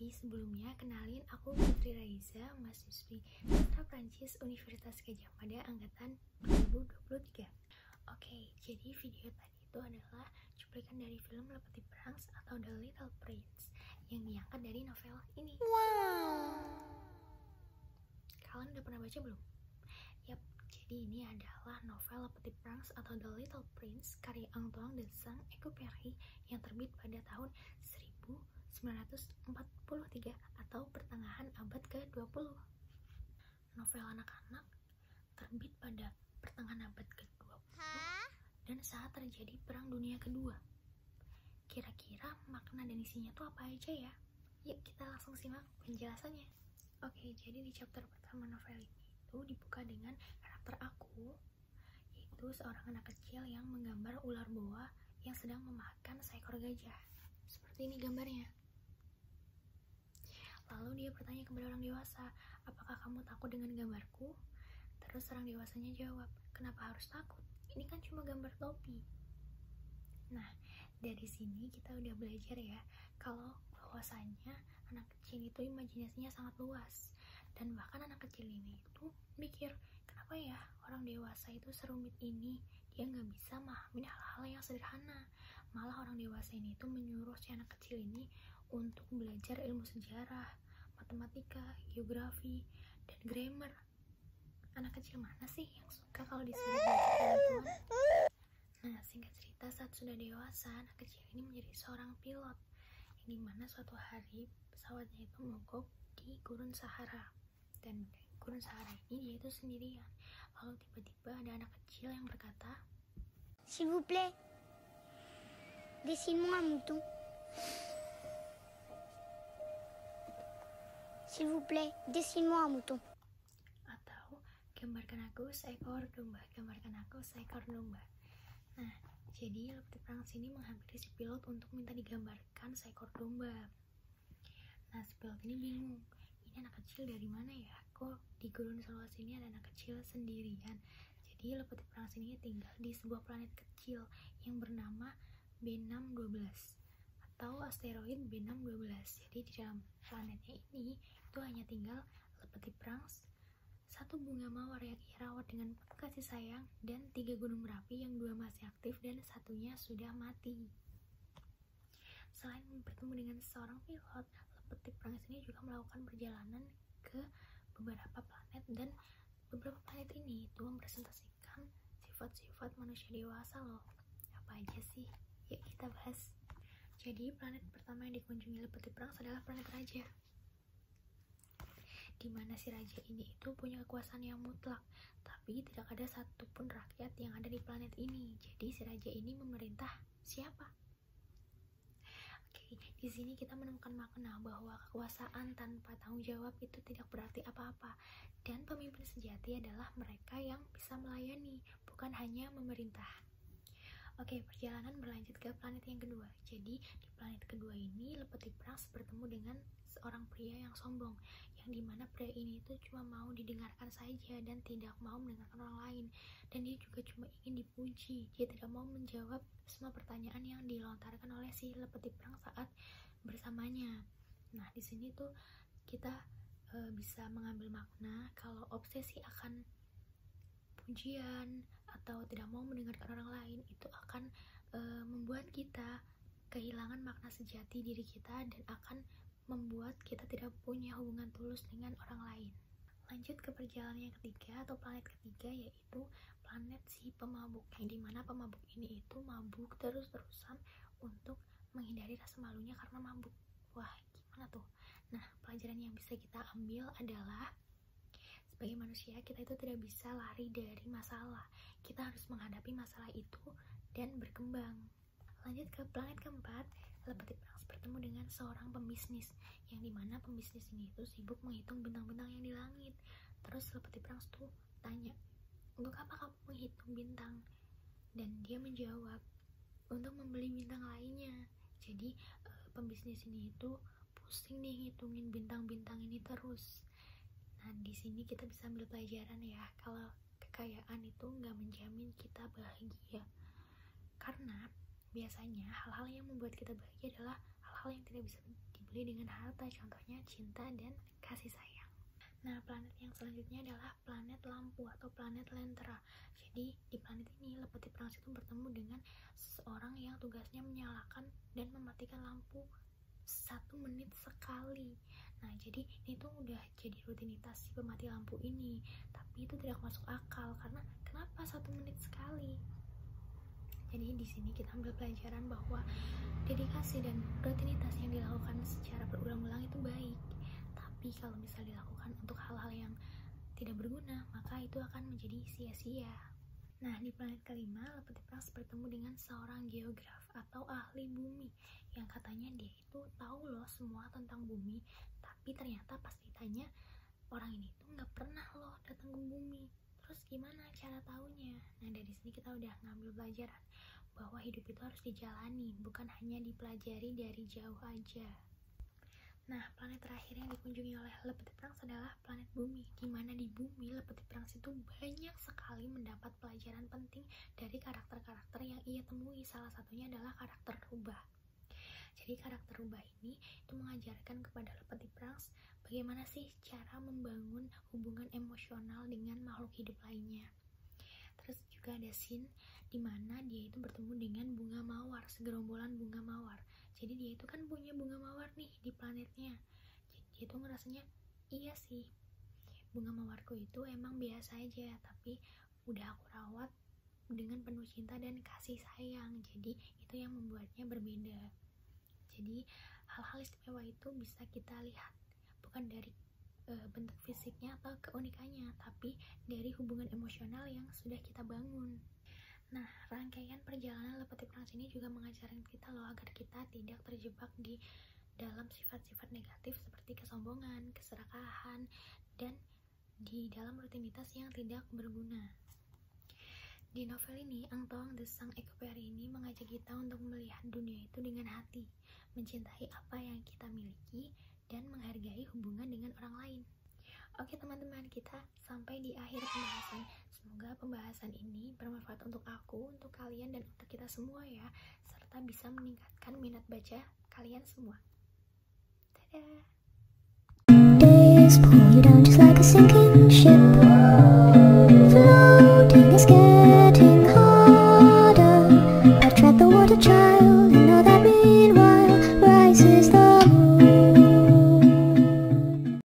Tapi sebelumnya kenalin, aku Putri Raiza, mahasiswi sastra Prancis Universitas Gadjah Mada angkatan 2023. Oke, jadi video tadi itu adalah cuplikan dari film Le Petit Prince atau The Little Prince yang diangkat dari novel ini. Kalian udah pernah baca belum? Yap, jadi ini adalah novel Le Petit Prince atau The Little Prince karya Antoine de Saint-Exupéry yang terbit pada tahun 1943 atau pertengahan abad ke-20. Novel anak-anak terbit pada pertengahan abad ke-20 dan saat terjadi Perang Dunia Kedua. Kira-kira makna dan isinya tuh apa aja ya? Yuk kita langsung simak penjelasannya. Oke, jadi di chapter pertama novel ini itu dibuka dengan karakter aku, yaitu seorang anak kecil yang menggambar ular boa yang sedang memakan seekor gajah. Seperti ini gambarnya. Lalu dia bertanya kepada orang dewasa, apakah kamu takut dengan gambarku? Terus orang dewasanya jawab, kenapa harus takut? Ini kan cuma gambar topi. Nah, dari sini kita udah belajar ya, kalau bahwasanya anak kecil itu imajinasinya sangat luas. Dan bahkan anak kecil ini itu mikir, kenapa ya orang dewasa itu serumit ini? Dia nggak bisa memahami hal-hal yang sederhana. Malah orang dewasa ini itu menyuruh si anak kecil ini untuk belajar ilmu sejarah, matematika, geografi, dan grammar. Anak kecil mana sih yang suka kalau disuruh belajar gituan? Nah, singkat cerita, saat sudah dewasa, anak kecil ini menjadi seorang pilot, yang dimana suatu hari pesawatnya itu mogok di gurun Sahara. Dan di gurun Sahara ini dia itu sendirian. Lalu tiba-tiba ada anak kecil yang berkata, S'il vous plaît, dessine-moi un mouton. S'il vous plaît, dessine-moi un mouton. Atau, gambarkan aku seekor domba, gambarkan aku seekor domba. Nah, jadi Le Petit Prince ini menghampiri si pilot untuk minta digambarkan seekor domba. Nah, si pilot ini bingung, ini anak kecil dari mana ya? Kok di gurun seluas ini ada anak kecil sendirian? Jadi Le Petit Prince ini tinggal di sebuah planet kecil yang bernama B612 atau asteroid B612. Jadi di dalam planetnya ini itu hanya tinggal Le Petit Prince, satu bunga mawar yang ia rawat dengan kasih sayang, dan 3 gunung berapi yang 2 masih aktif dan satunya sudah mati. Selain bertemu dengan seorang pilot, Le Petit Prince ini juga melakukan perjalanan ke beberapa planet, dan beberapa planet ini itu mempresentasikan sifat-sifat manusia dewasa loh. Apa aja sih? Yuk kita bahas. Jadi planet pertama yang dikunjungi Le Petit Prince adalah planet Raja, di mana si raja ini itu punya kekuasaan yang mutlak, tapi tidak ada satupun rakyat yang ada di planet ini. Jadi si raja ini memerintah siapa? Oke, di sini kita menemukan makna bahwa kekuasaan tanpa tanggung jawab itu tidak berarti apa-apa, dan pemimpin sejati adalah mereka yang bisa melayani, bukan hanya memerintah. Oke, perjalanan berlanjut ke planet yang kedua. Jadi di planet kedua ini Le Petit Prince bertemu dengan seorang pria yang sombong, yang dimana pria ini itu cuma mau didengarkan saja dan tidak mau mendengarkan orang lain, dan dia juga cuma ingin dipuji. Dia tidak mau menjawab semua pertanyaan yang dilontarkan oleh si Le Petit Prince saat bersamanya. Nah, di sini tuh kita bisa mengambil makna kalau obsesi akan pujian atau tidak mau mendengarkan orang lain itu akan membuat kita kehilangan makna sejati diri kita dan akan membuat kita tidak punya hubungan tulus dengan orang lain. Lanjut ke perjalanan yang ketiga atau planet ketiga, yaitu planet si pemabuk, yang dimana pemabuk ini itu mabuk terus-terusan untuk menghindari rasa malunya karena mabuk. Wah, gimana tuh? Nah, pelajaran yang bisa kita ambil adalah sebagai manusia kita itu tidak bisa lari dari masalah. Kita harus menghadapi masalah itu dan berkembang. Lanjut ke planet keempat, Le Petit Prince bertemu dengan seorang pembisnis, yang dimana pembisnis ini itu sibuk menghitung bintang-bintang yang di langit. Terus Le Petit Prince tuh tanya, untuk apa kamu menghitung bintang? Dan dia menjawab, untuk membeli bintang lainnya. Jadi pembisnis ini itu pusing nih ngitungin bintang-bintang ini terus. Nah, di sini kita bisa ambil pelajaran ya, kalau kekayaan itu nggak menjamin kita bahagia. Karena biasanya hal-hal yang membuat kita bahagia adalah hal-hal yang tidak bisa dibeli dengan harta, contohnya cinta dan kasih sayang. Nah, planet yang selanjutnya adalah planet lampu atau planet lentera. Jadi di planet ini Lepeti Prangsa itu bertemu dengan seseorang yang tugasnya menyalakan dan mematikan lampu 1 menit sekali. Nah, jadi ini tuh udah jadi rutinitas si pemati lampu ini, tapi itu tidak masuk akal karena kenapa 1 menit sekali? Jadi di sini kita ambil pelajaran bahwa dedikasi dan rutinitas yang dilakukan secara berulang-ulang itu baik. Tapi kalau misalnya dilakukan untuk hal-hal yang tidak berguna, maka itu akan menjadi sia-sia. Nah, di planet kelima, Lepeti Prangsa bertemu dengan seorang geograf atau ahli bumi yang katanya dia itu tahu loh semua tentang bumi, tapi ternyata pas ditanya, orang ini tuh nggak pernah loh datang ke bumi. Terus gimana cara taunya? Nah, dari sini kita udah ngambil pelajaran bahwa hidup itu harus dijalani, bukan hanya dipelajari dari jauh aja. Nah, planet terakhir yang dikunjungi oleh Lepeti Prangsa adalah planet bumi, di mana di bumi Lepeti Prangsa itu banyak sekali mendapat pelajaran penting dari karakter-karakter yang ia temui. Salah satunya adalah karakter rubah. Jadi karakter rubah ini itu mengajarkan kepada Lepeti Prangsa bagaimana sih cara membangun hubungan emosional dengan makhluk hidup lainnya. Terus juga ada scene di mana dia itu bertemu dengan bunga mawar, segerombolan bunga mawar. Jadi dia itu kan punya bunga mawar nih di planetnya. Jadi dia itu ngerasanya, iya sih, bunga mawarku itu emang biasa aja, tapi udah aku rawat dengan penuh cinta dan kasih sayang. Jadi itu yang membuatnya berbeda. Jadi hal-hal istimewa itu bisa kita lihat bukan dari bentuk fisiknya atau keunikannya, tapi dari hubungan emosional yang sudah kita bangun. Nah, rangkaian perjalanan Lepeti Prangsa ini juga mengajarkan kita loh agar kita tidak terjebak di dalam sifat-sifat negatif seperti kesombongan, keserakahan, dan di dalam rutinitas yang tidak berguna. Di novel ini, Antoine de Saint-Exupéry ini mengajak kita untuk melihat dunia itu dengan hati, mencintai apa yang kita miliki, dan menghargai hubungan dengan orang lain. Oke teman-teman, kita sampai di akhir pembahasan. Semoga pembahasan ini bermanfaat untuk aku, untuk kalian, dan untuk kita semua ya, serta bisa meningkatkan minat baca kalian semua. Dadah! Days pull you down just like a sinking ship.